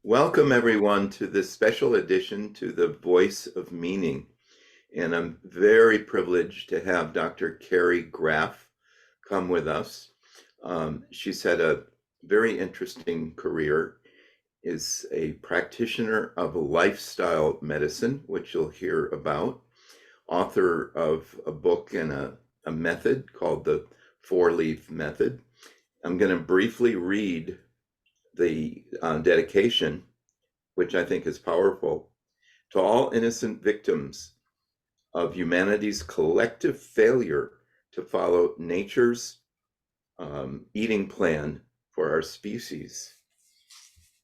Welcome, everyone, to this special edition to the Voice of Meaning. And I'm very privileged to have Dr. Carrie Graff come with us. She's had a very interesting career, is a practitioner of lifestyle medicine, which you'll hear about, author of a book and a method called the Four-Leaf Method. I'm going to briefly read the dedication, which I think is powerful. To all innocent victims of humanity's collective failure to follow nature's eating plan for our species.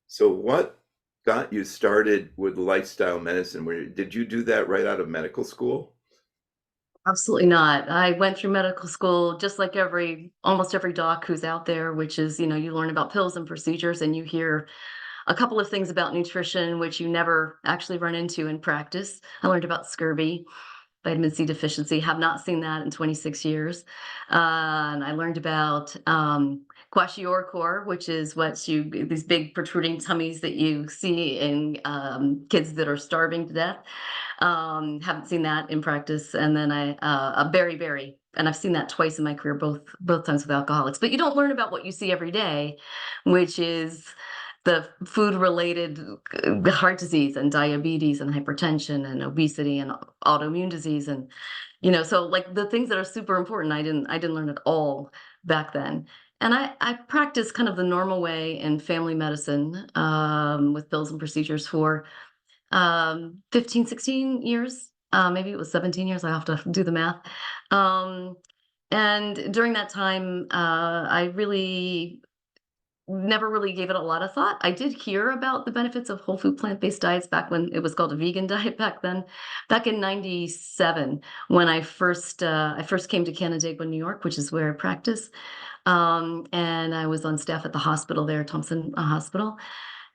So, what got you started with lifestyle medicine? Did you do that right out of medical school? Absolutely not. I went through medical school just like almost every doc who's out there, which is, you learn about pills and procedures and you hear a couple of things about nutrition, which you never actually run into in practice. I learned about scurvy, vitamin C deficiency, have not seen that in 26 years. And I learned about kwashiorkor, which is these big protruding tummies that you see in kids that are starving to death. Haven't seen that in practice. And then a berry, and I've seen that twice in my career, both times with alcoholics. But you don't learn about what you see every day, which is the food related heart disease and diabetes and hypertension and obesity and autoimmune disease. And so like the things that are super important, I didn't learn at all back then. And I practiced kind of the normal way in family medicine, with pills and procedures for 15, 16 years. Maybe it was 17 years. I have to do the math. And during that time, I really never really gave it a lot of thought. I did hear about the benefits of whole food plant-based diets back when it was called a vegan diet back then, back in 97, when I first came to Canandaigua, New York, which is where I practice. And I was on staff at the hospital there, Thompson Hospital.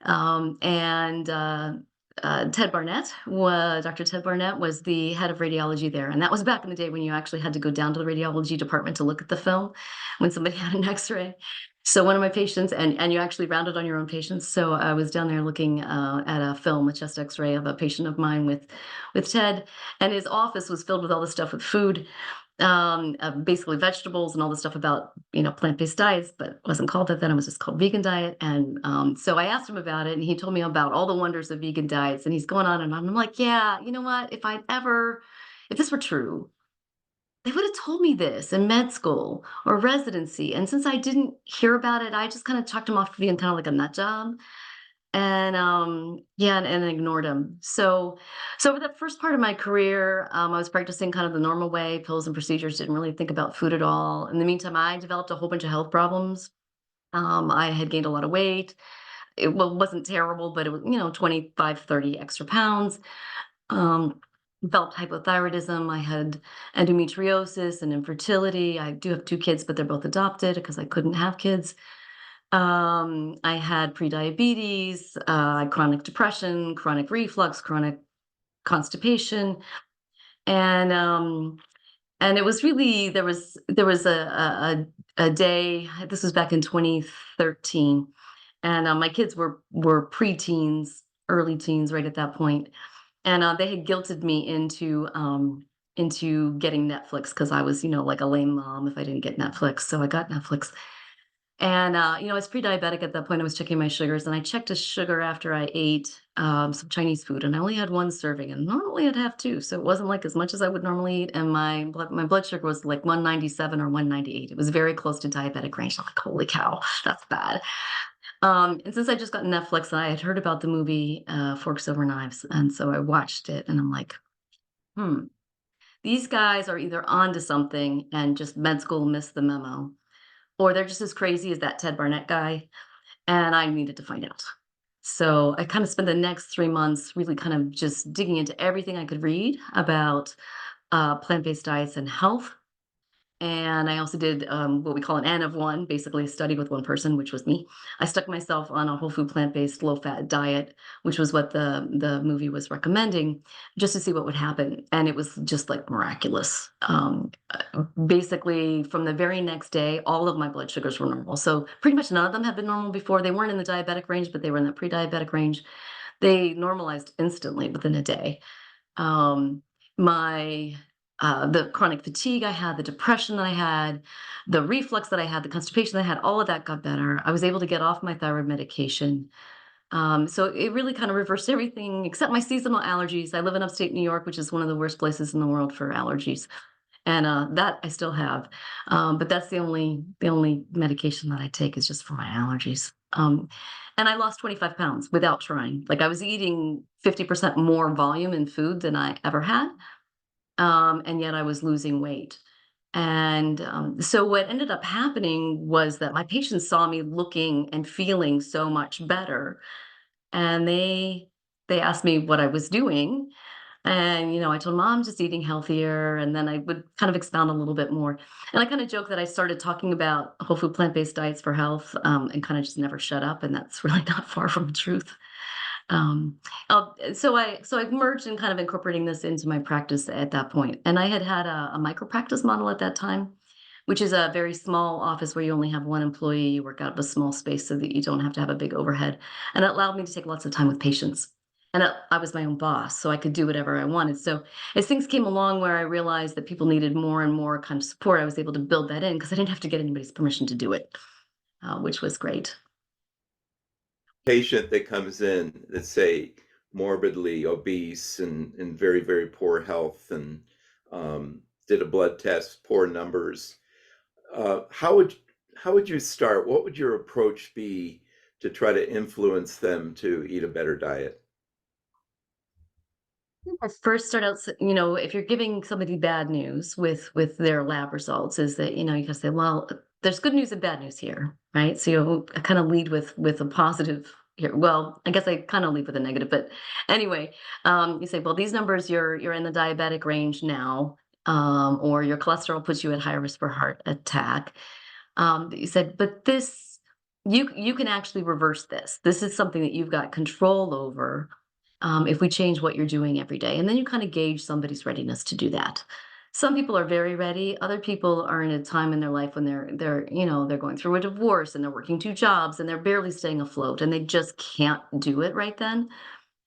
And Dr. Ted Barnett was the head of radiology there. And that was back in the day when you actually had to go down to the radiology department to look at the film when somebody had an x-ray. So one of my patients, and you actually rounded on your own patients. So I was down there looking at a film, a chest x-ray of a patient of mine with Ted. And his office was filled with all this stuff with food, basically vegetables and all the stuff about plant-based diets, but it wasn't called that then. It was just called vegan diet. And so I asked him about it, and he told me about all the wonders of vegan diets. And he's going on and on. I'm like, yeah, you know what? If this were true, they would have told me this in med school or residency. And since I didn't hear about it, I just kind of chucked him off for being kind of like a nut job. And yeah, and ignored him. So for that first part of my career, I was practicing kind of the normal way, pills and procedures, didn't really think about food at all. In the meantime, I developed a whole bunch of health problems. I had gained a lot of weight. Wasn't terrible, but it was, 25, 30 extra pounds. Um, Developed hypothyroidism. I had endometriosis and infertility. I do have two kids, but they're both adopted because I couldn't have kids. I had prediabetes, chronic depression, chronic reflux, chronic constipation, and it was really there was a day. This was back in 2013, and my kids were preteens, early teens, right at that point, and they had guilted me into getting Netflix because I was like a lame mom if I didn't get Netflix. So I got Netflix. And, I was pre-diabetic at that point. I was checking my sugars, and I checked a sugar after I ate some Chinese food, and I only had one serving, and normally I'd have two, so it wasn't like as much as I would normally eat. And my blood sugar was like 197 or 198. It was very close to diabetic range. I'm like, holy cow, that's bad. And since I just got Netflix, I had heard about the movie Forks Over Knives, and so I watched it, and I'm like, hmm, these guys are either onto something and just med school missed the memo, or they're just as crazy as that Ted Barnett guy, and I needed to find out. So I kind of spent the next 3 months really kind of just digging into everything I could read about plant-based diets and health. And I also did what we call an N of one, basically a study with one person, which was me. I stuck myself on a whole food, plant-based, low-fat diet, which was what the movie was recommending, just to see what would happen. And it was just like miraculous. Basically, from the very next day, all of my blood sugars were normal. So pretty much none of them had been normal before. They weren't in the diabetic range, but they were in the pre-diabetic range. They normalized instantly within a day. Um, my the chronic fatigue I had, the depression that I had, the reflux that I had, the constipation that I had, all of that got better. I was able to get off my thyroid medication. So it really kind of reversed everything except my seasonal allergies. I live in upstate New York, which is one of the worst places in the world for allergies, and that I still have. But that's the only medication that I take is just for my allergies. And I lost 25 pounds without trying. Like I was eating 50% more volume in food than I ever had, and yet I was losing weight. And so what ended up happening was that my patients saw me looking and feeling so much better, and they asked me what I was doing, and, I told them, "Oh, I'm just eating healthier." And then I would kind of expound a little bit more. And I kind of joke that I started talking about whole food plant-based diets for health, and kind of just never shut up. And that's really not far from the truth. So I merged and kind of incorporating this into my practice at that point. And I had a micro practice model at that time, which is a very small office where you only have one employee. You work out of a small space so that you don't have to have a big overhead. And it allowed me to take lots of time with patients. And I was my own boss, so I could do whatever I wanted. So as things came along where I realized that people needed more and more kind of support, I was able to build that in because I didn't have to get anybody's permission to do it, which was great. Patient that comes in that's say morbidly obese and in very, very poor health and did a blood test, poor numbers. How would you start? What would your approach be to try to influence them to eat a better diet? I first start out, if you're giving somebody bad news with their lab results, is that you gotta say, well, there's good news and bad news here, right? So I kind of lead with a positive here. Well, I guess I kind of lead with a negative, but anyway, you say, well, these numbers, you're in the diabetic range now, or your cholesterol puts you at higher risk for heart attack. But you said, but this, you can actually reverse this. This is something that you've got control over, if we change what you're doing every day. And then you kind of gauge somebody's readiness to do that. Some people are very ready. Other people are in a time in their life when they're going through a divorce and they're working two jobs and they're barely staying afloat and they just can't do it right then.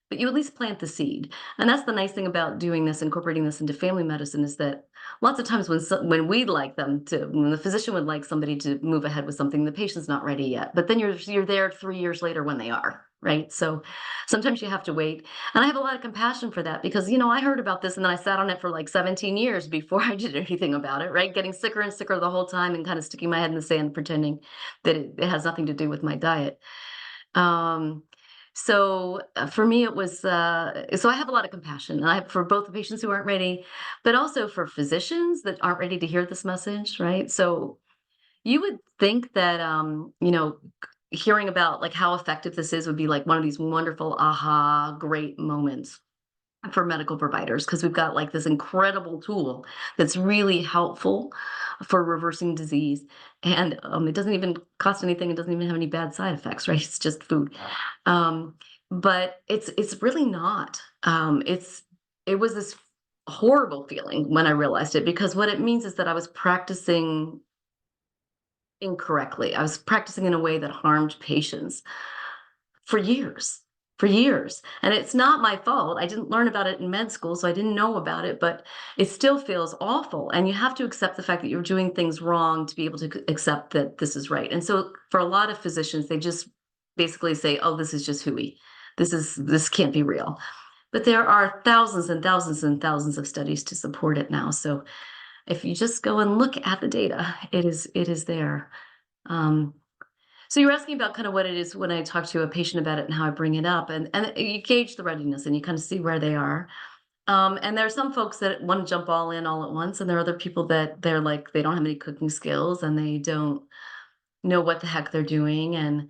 But you at least plant the seed. And that's the nice thing about doing this, incorporating this into family medicine, is that lots of times when we'd like them to, when the physician would like somebody to move ahead with something, the patient's not ready yet. But then you're there 3 years later when they are, right? So sometimes you have to wait. And I have a lot of compassion for that because, I heard about this and then I sat on it for like 17 years before I did anything about it, right? Getting sicker and sicker the whole time and kind of sticking my head in the sand, pretending that it has nothing to do with my diet. Um, for me, it was so I have a lot of compassion, and I have for both the patients who aren't ready, but also for physicians that aren't ready to hear this message, right? So you would think that hearing about like how effective this is would be like one of these wonderful aha great moments for medical providers because we've got like this incredible tool that's really helpful for reversing disease, and it doesn't even cost anything. It doesn't even have any bad side effects, right? It's just food. um, but it's really not. It was this horrible feeling when I realized it because what it means is that I was practicing incorrectly. I was practicing in a way that harmed patients for years, for years. And it's not my fault. I didn't learn about it in med school, so I didn't know about it, but it still feels awful. And you have to accept the fact that you're doing things wrong to be able to accept that this is right. And so for a lot of physicians, they just basically say, oh, this is just hooey. This can't be real. But there are thousands and thousands and thousands of studies to support it now. So if you just go and look at the data, it is there. Um, so you're asking about kind of what it is when I talk to a patient about it and how I bring it up, and you gauge the readiness and you kind of see where they are. And there are some folks that want to jump all in all at once, and there are other people that they're like they don't have any cooking skills and they don't know what the heck they're doing. And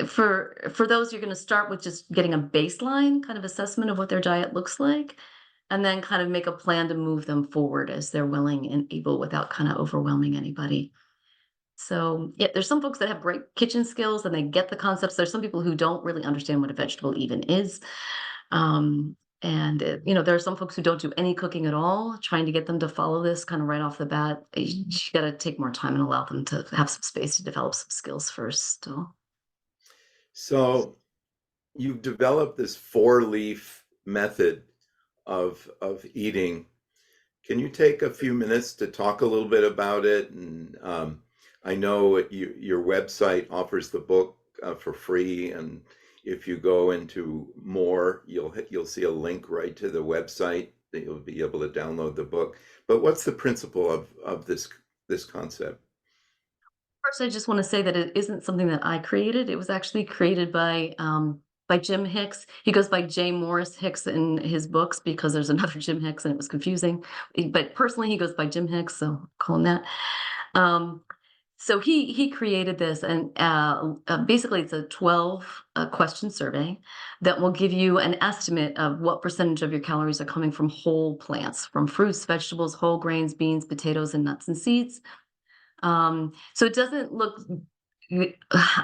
for those, you're going to start with just getting a baseline kind of assessment of what their diet looks like, and then kind of make a plan to move them forward as they're willing and able without kind of overwhelming anybody. So, yeah, there's some folks that have great kitchen skills and they get the concepts. There's some people who don't really understand what a vegetable even is. There are some folks who don't do any cooking at all. Trying to get them to follow this kind of right off the bat, you got to take more time and allow them to have some space to develop some skills first. Still, So you've developed this four-leaf method of eating. Can you take a few minutes to talk a little bit about it? And I know your website offers the book for free, and if you go into more, you'll see a link right to the website that you'll be able to download the book. But what's the principle of this concept? first, I just want to say that it isn't something that I created. It was actually created by Jim Hicks. He goes by J. Morris Hicks in his books because there's another Jim Hicks and it was confusing. But personally, he goes by Jim Hicks, so call him that. Um, so he created this, and basically it's a 12 question survey that will give you an estimate of what percentage of your calories are coming from whole plants, from fruits, vegetables, whole grains, beans, potatoes, and nuts and seeds. So it doesn't look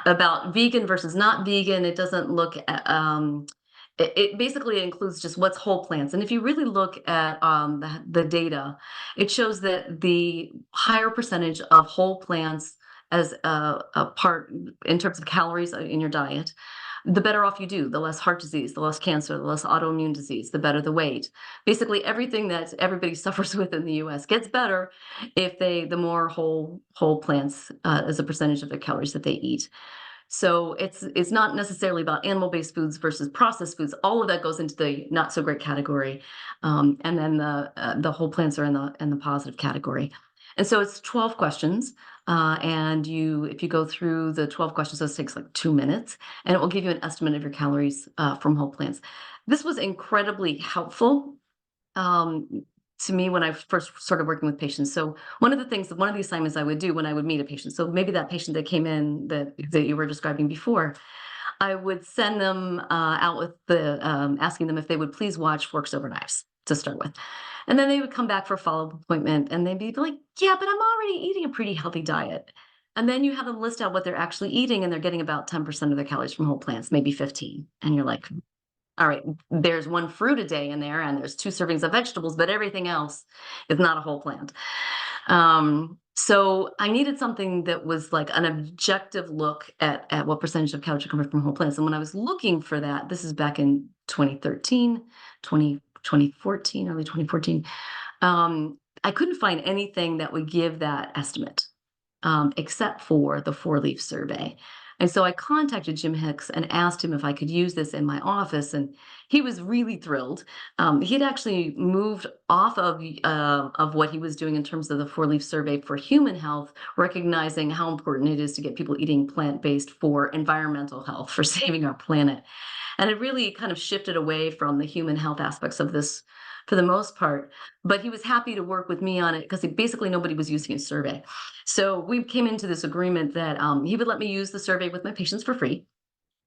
about vegan versus not vegan. It doesn't look at, it basically includes just what's whole plants. And if you really look at the data, it shows that the higher percentage of whole plants as a part in terms of calories in your diet, the better off you do, the less heart disease, the less cancer, the less autoimmune disease, the better the weight. Basically, everything that everybody suffers with in the US gets better if the more whole plants as a percentage of the calories that they eat. So it's not necessarily about animal-based foods versus processed foods. All of that goes into the not so great category, and then the whole plants are in the positive category. And so it's 12 questions, and if you go through the 12 questions, this takes like 2 minutes, and it will give you an estimate of your calories from whole plants. This was incredibly helpful um, to me when I first started working with patients. So one of the assignments I would do when I would meet a patient, so maybe that patient that came in that you were describing before, I would send them out with asking them if they would please watch Forks Over Knives to start with. And then they would come back for a follow-up appointment and they'd be like, yeah, but I'm already eating a pretty healthy diet. And then you have them list out what they're actually eating, and they're getting about 10% of their calories from whole plants, maybe 15. And you're like, all right, there's one fruit a day in there, and there's 2 servings of vegetables, but everything else is not a whole plant. So I needed something that was like an objective look at what percentage of calories are coming from whole plants. And when I was looking for that, this is back in 2013, 2014, early 2014, I couldn't find anything that would give that estimate except for the four-leaf survey. And so I contacted Jim Hicks and asked him if I could use this in my office, and he was really thrilled. He'd actually moved off of what he was doing in terms of the four-leaf survey for human health, recognizing how important it is to get people eating plant-based for environmental health, for saving our planet. And it really kind of shifted away from the human health aspects of this for the most part. But he was happy to work with me on it because basically nobody was using his survey. So we came into this agreement that he would let me use the survey with my patients for free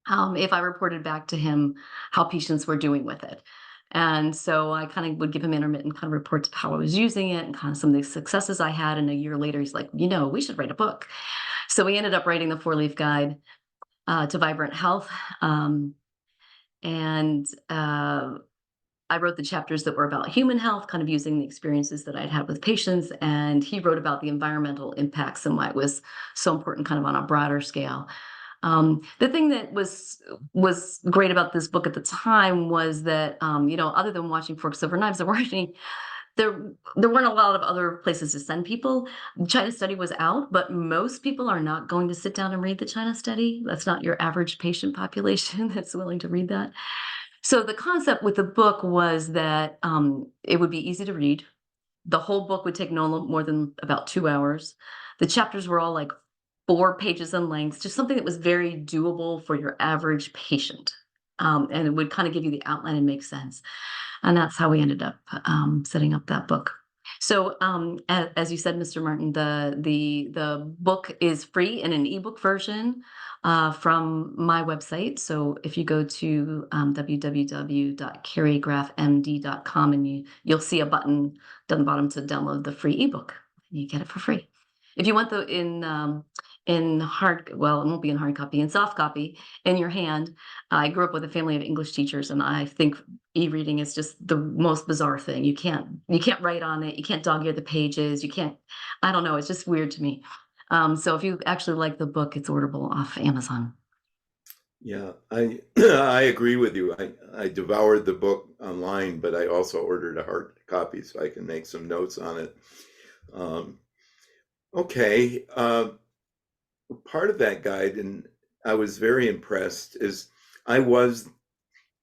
if I reported back to him how patients were doing with it. And so I kind of would give him intermittent kind of reports of how I was using it and kind of some of the successes I had. And a year later, he's like, we should write a book. So we ended up writing the four-leaf guide to vibrant health. And I wrote the chapters that were about human health, kind of using the experiences that I'd had with patients, and he wrote about the environmental impacts and why it was so important, kind of on a broader scale. The thing that was great about this book at the time was that other than watching Forks Over Knives, there weren't a lot of other places to send people. The China Study was out, but most people are not going to sit down and read the China Study. That's not your average patient population that's willing to read that. So the concept with the book was that it would be easy to read. The whole book would take no more than about 2 hours. The chapters were all like 4 pages in length, just something that was very doable for your average patient. And it would kind of give you the outline and make sense. And that's how we ended up setting up that book. So, as you said, Mr. Martin, the book is free in an ebook version from my website. So, if you go to www.carriegraffmd.com, and you'll see a button down the bottom to download the free ebook. You get it for free. If you want the in hard, well, it won't be in hard copy, in soft copy in your hand. I grew up with a family of English teachers, and I think e-reading is just the most bizarre thing. You can't write on it. You can't dog ear the pages. You can't. I don't know. It's just weird to me. So if you actually like the book, it's orderable off Amazon. Yeah, I I agree with you. I devoured the book online, but I also ordered a hard copy so I can make some notes on it. Um, okay, part of that guide, and I was very impressed, is I was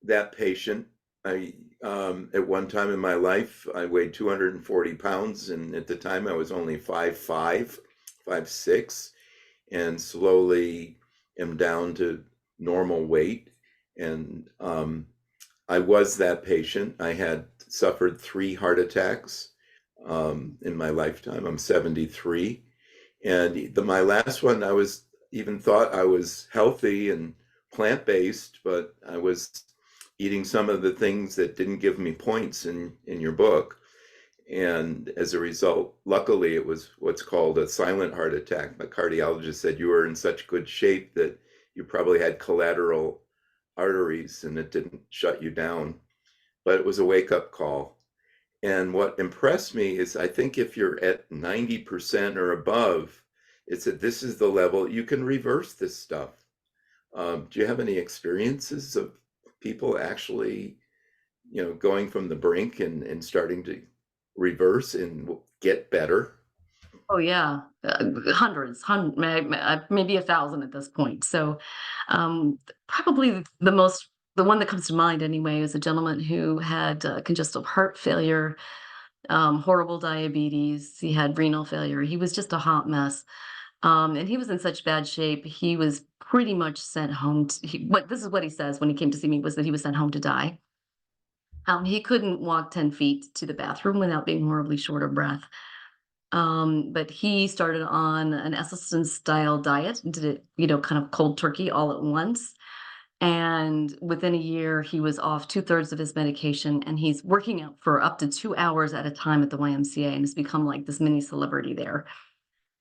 that patient. I at one time in my life I weighed 240 pounds, and at the time I was only 5'5", 5'6", and slowly am down to normal weight. And I was that patient. I had suffered 3 heart attacks in my lifetime. I'm 73. And my last one, I was even thought I was healthy and plant-based, but I was eating some of the things that didn't give me points in your book. And as a result, luckily, it was what's called a silent heart attack. My cardiologist said you were in such good shape that you probably had collateral arteries and it didn't shut you down. But it was a wake-up call. And what impressed me is I think if you're at 90% or above, it's that this is the level you can reverse this stuff. Do you have any experiences of people actually, going from the brink and starting to reverse and get better? Oh yeah, hundreds, maybe 1,000 at this point. So, probably the one that comes to mind anyway is a gentleman who had congestive heart failure, horrible diabetes. He had renal failure. He was just a hot mess, and he was in such bad shape. He was pretty much sent home. What this is what he says when he came to see me was that he was sent home to die. He couldn't walk 10 feet to the bathroom without being horribly short of breath. But he started on an Esselstyn style diet, did it, kind of cold turkey all at once. And within a year, he was off two-thirds of his medication, and he's working out for up to 2 hours at a time at the YMCA and has become like this mini celebrity there.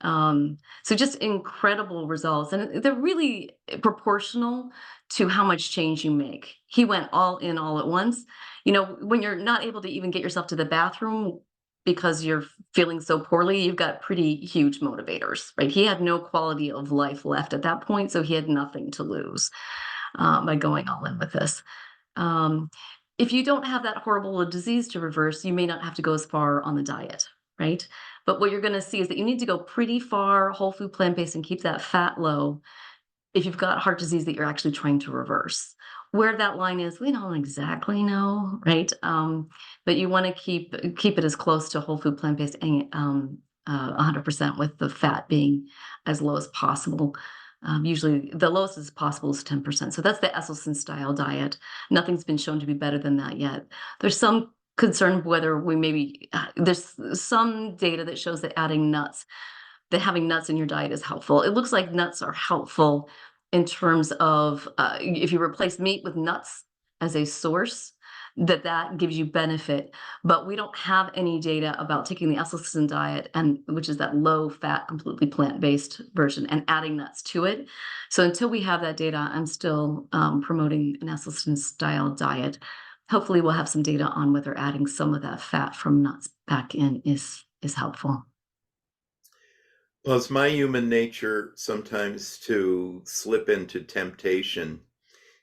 So just incredible results, and they're really proportional to how much change you make. He went all in all at once. When you're not able to even get yourself to the bathroom because you're feeling so poorly, you've got pretty huge motivators, right? He had no quality of life left at that point, so he had nothing to lose by going all in with this. Um, if you don't have that horrible disease to reverse, you may not have to go as far on the diet, right? But what you're going to see is that you need to go pretty far whole food plant based and keep that fat low if you've got heart disease that you're actually trying to reverse. Where that line is, we don't exactly know, right? But you want to keep it as close to whole food plant based and 100% with the fat being as low as possible. Usually, the lowest as possible is 10%. So that's the Esselstyn style diet. Nothing's been shown to be better than that yet. There's some concern whether we maybe there's some data that shows that adding nuts, that having nuts in your diet is helpful. It looks like nuts are helpful in terms of if you replace meat with nuts as a source, that gives you benefit. But we don't have any data about taking the Esselstyn diet, and which is that low fat, completely plant based version, and adding nuts to it. So until we have that data, I'm still promoting an Esselstyn style diet. Hopefully, we'll have some data on whether adding some of that fat from nuts back in is helpful. Well, it's my human nature sometimes to slip into temptation.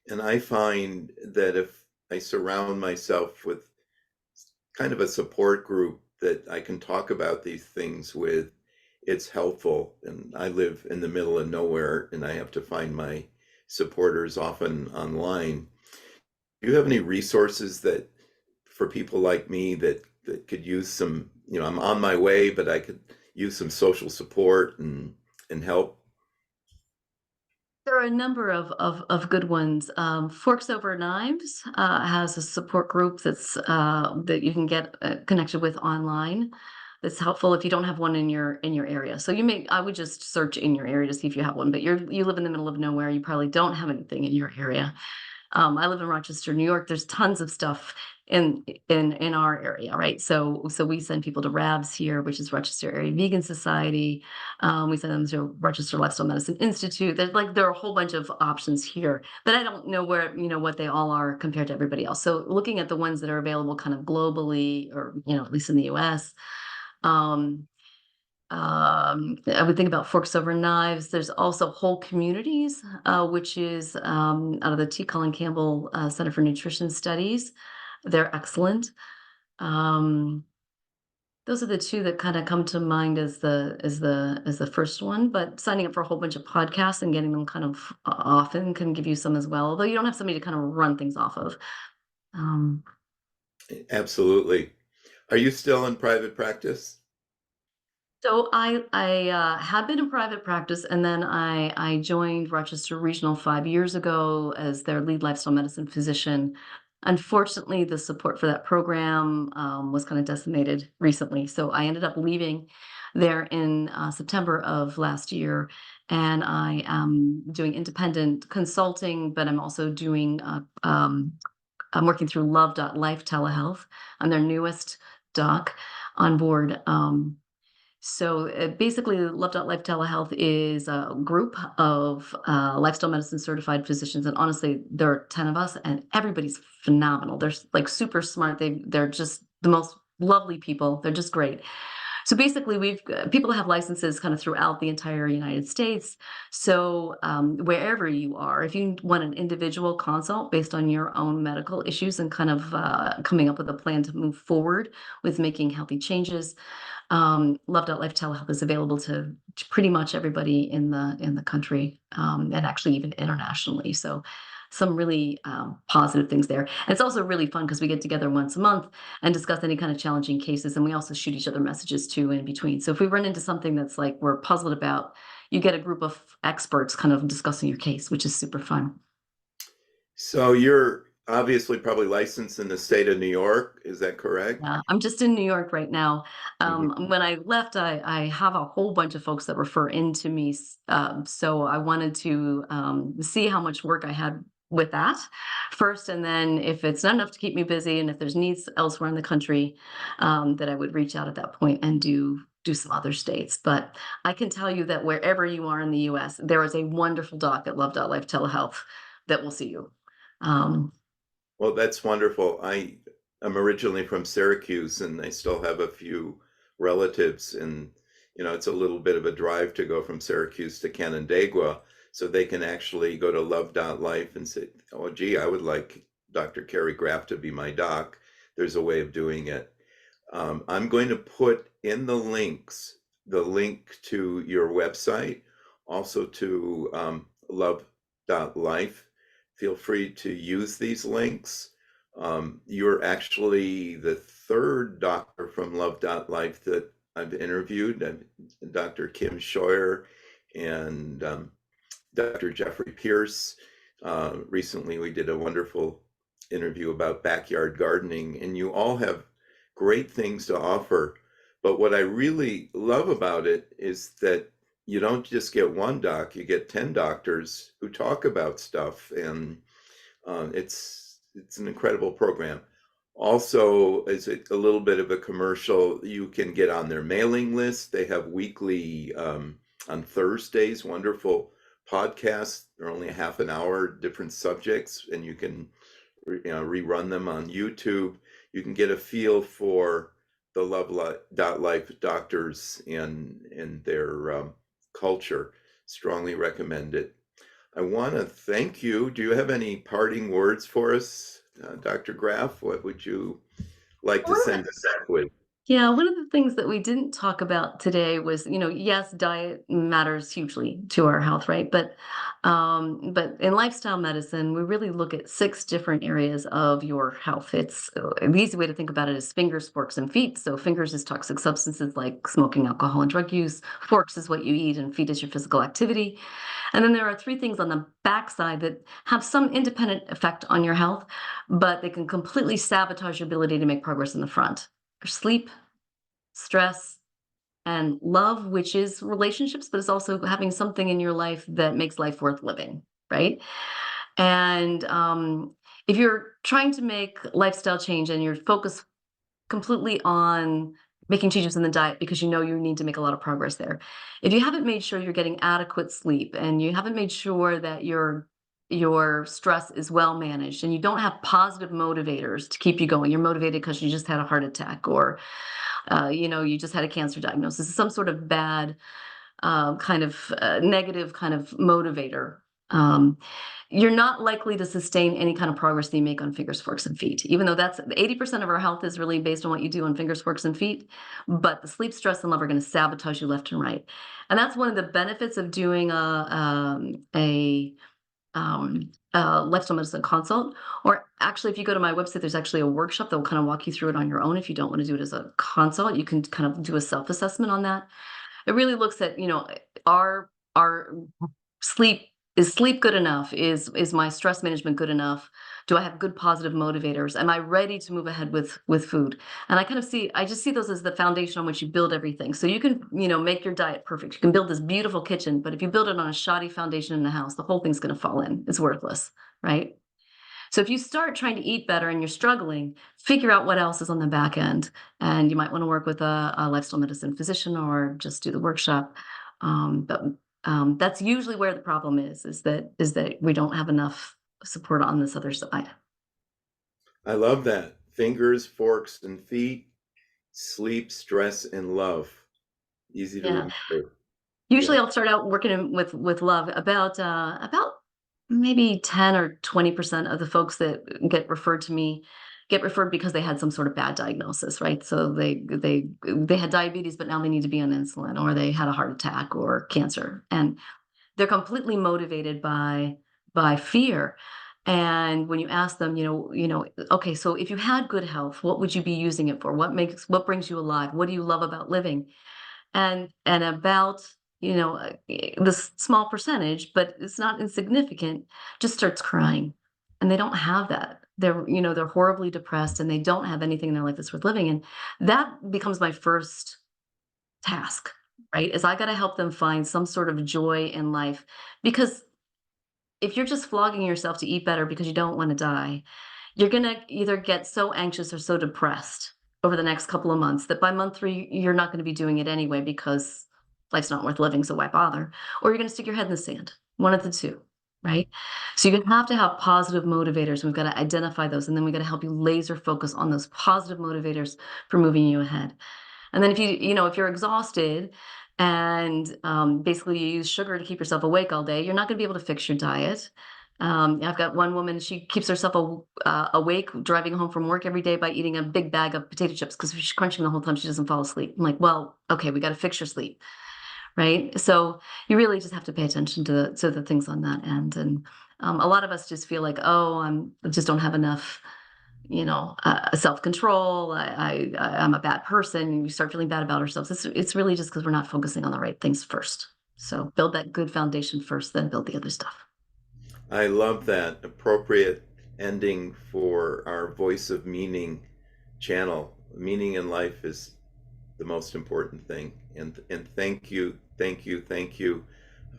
And I find that if I surround myself with kind of a support group that I can talk about these things with, it's helpful. And I live in the middle of nowhere and I have to find my supporters often online. Do you have any resources that for people like me that could use some, I'm on my way, but I could use some social support and help? There are a number of good ones. Forks Over Knives has a support group that you can get connected with online. that's helpful if you don't have one in your area. So I would just search in your area to see if you have one, but you live in the middle of nowhere, you probably don't have anything in your area. I live in Rochester, New York. There's tons of stuff in our area, right? So we send people to RAVS here, which is Rochester Area Vegan Society. We send them to Rochester Lifestyle Medicine Institute. There are a whole bunch of options here, but I don't know what they all are compared to everybody else. So looking at the ones that are available kind of globally, or at least in the US. Um, I would think about Forks Over Knives. There's also Whole Communities, which is out of the T. Colin Campbell Center for Nutrition Studies. They're excellent. Um, those are the two that kind of come to mind as the first one. But signing up for a whole bunch of podcasts and getting them kind of often can give you some as well. Although you don't have somebody to kind of run things off of. Um, Absolutely. Are you still in private practice? So I had been in private practice, and then I joined Rochester Regional 5 years ago as their lead lifestyle medicine physician. Unfortunately, the support for that program was kind of decimated recently, so I ended up leaving there in September of last year, and I am doing independent consulting, but I'm also doing I'm working through Love.Life telehealth. I'm their newest doc on board. Basically, Love.Life Telehealth is a group of lifestyle medicine certified physicians. And honestly, there are 10 of us, and everybody's phenomenal. They're like super smart. They're just the most lovely people. They're just great. So basically, we've people have licenses kind of throughout the entire United States. So wherever you are, if you want an individual consult based on your own medical issues and kind of coming up with a plan to move forward with making healthy changes, Love.Life Telehealth is available to pretty much everybody in the country, and actually even internationally. So some really positive things there. And it's also really fun because we get together once a month and discuss any kind of challenging cases, and we also shoot each other messages too in between. So if we run into something that's like we're puzzled about, you get a group of experts kind of discussing your case, which is super fun. So you're obviously probably licensed in the state of New York. Is that correct? Yeah, I'm just in New York right now. Mhm. When I left, I have a whole bunch of folks that refer into me. So I wanted to see how much work I had with that first, and then if it's not enough to keep me busy, and if there's needs elsewhere in the country, that I would reach out at that point and do some other states. But I can tell you that wherever you are in the U.S., there is a wonderful doc at Love.Life Telehealth that will see you. Um, Well, that's wonderful. I'm originally from Syracuse, and I still have a few relatives, and it's a little bit of a drive to go from Syracuse to Canandaigua, so they can actually go to Love.Life and say, "Oh, gee, I would like Dr. Carrie Graff to be my doc." There's a way of doing it. I'm going to put in the links the link to your website, also to Love.Life. Feel free to use these links. You're actually the third doctor from Love.Life that I've interviewed, Dr. Kim Scheuer and Dr. Jeffrey Pierce. Recently, we did a wonderful interview about backyard gardening, and you all have great things to offer. But what I really love about it is that you don't just get one doc, you get 10 doctors who talk about stuff, and it's an incredible program. Also, as a little bit of a commercial, you can get on their mailing list. They have weekly, on Thursdays, wonderful podcasts. They're only a half an hour, different subjects, and you can rerun them on YouTube. You can get a feel for the Love.Life doctors and their culture. Strongly recommend it. I want to thank you. Do you have any parting words for us, Dr. Graff? What would you like to send us out with? Yeah, one of the things that we didn't talk about today was, yes, diet matters hugely to our health, right? But in lifestyle medicine, we really look at 6 different areas of your health. It's an easy way to think about it is fingers, forks, and feet. So fingers is toxic substances like smoking, alcohol, and drug use. Forks is what you eat, and feet is your physical activity. And then there are 3 things on the backside that have some independent effect on your health, but they can completely sabotage your ability to make progress in the front. Sleep, stress, and love, which is relationships, but it's also having something in your life that makes life worth living, right? And if you're trying to make lifestyle change and you're focused completely on making changes in the diet because you know you need to make a lot of progress there. If you haven't made sure you're getting adequate sleep and you haven't made sure that your stress is well managed and you don't have positive motivators to keep you going. You're motivated because you just had a heart attack or you just had a cancer diagnosis, some sort of bad negative kind of motivator. Um, you're not likely to sustain any kind of progress that you make on fingers, forks, and feet, even though that's 80% of our health is really based on what you do on fingers, forks, and feet. But the sleep, stress, and love are going to sabotage you left and right. And that's one of the benefits of doing a lifestyle medicine consult. Or actually, if you go to my website, there's actually a workshop that will kind of walk you through it on your own. If you don't want to do it as a consult, you can kind of do a self assessment on that. It really looks at, our sleep is sleep good enough? Is my stress management good enough? Do I have good positive motivators? Am I ready to move ahead with food? And I just see those as the foundation on which you build everything. So you can, make your diet perfect. You can build this beautiful kitchen, but if you build it on a shoddy foundation in the house, the whole thing's going to fall in. It's worthless, right? So if you start trying to eat better and you're struggling, figure out what else is on the back end. And you might want to work with a lifestyle medicine physician or just do the workshop. But that's usually where the problem is that we don't have enough support on this other side. I love that. Fingers, forks, and feet, sleep, stress, and love. Easy to Yeah. remember. Yeah. Usually I'll start out working with love. About maybe 10 or 20% of the folks that get referred because they had some sort of bad diagnosis, right? So they had diabetes, but now they need to be on insulin, or they had a heart attack or cancer. And they're completely motivated by fear. And when you ask them, okay, so if you had good health, what would you be using it for? What brings you alive? What do you love about living? And about, this small percentage, but it's not insignificant, just starts crying. And they don't have that. They're horribly depressed and they don't have anything in their life that's worth living. And that becomes my first task, right? Is I got to help them find some sort of joy in life. Because if you're just flogging yourself to eat better because you don't want to die, you're going to either get so anxious or so depressed over the next couple of months that by month 3, you're not going to be doing it anyway because life's not worth living, so why bother? Or you're going to stick your head in the sand, one of the two, right? So you have to have positive motivators. We've got to identify those, and then we got to help you laser focus on those positive motivators for moving you ahead. And then if you're exhausted and basically you use sugar to keep yourself awake all day, you're not going to be able to fix your diet. I've got one woman, she keeps herself awake driving home from work every day by eating a big bag of potato chips because she's crunching the whole time she doesn't fall asleep. I'm like, well, okay, we got to fix your sleep, right? So you really just have to pay attention to the things on that end. And a lot of us just feel like, oh, I just don't have enough self-control. I'm a bad person. We start feeling bad about ourselves. It's really just because we're not focusing on the right things first. So build that good foundation first, then build the other stuff. I love that appropriate ending for our Voice of Meaning channel. Meaning in life is the most important thing. And thank you, thank you, thank you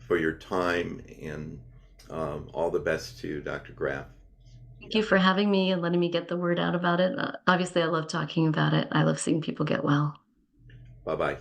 for your time, and all the best to you, Dr. Graff. Thank Yeah. you for having me and letting me get the word out about it. Obviously, I love talking about it. I love seeing people get well. Bye bye.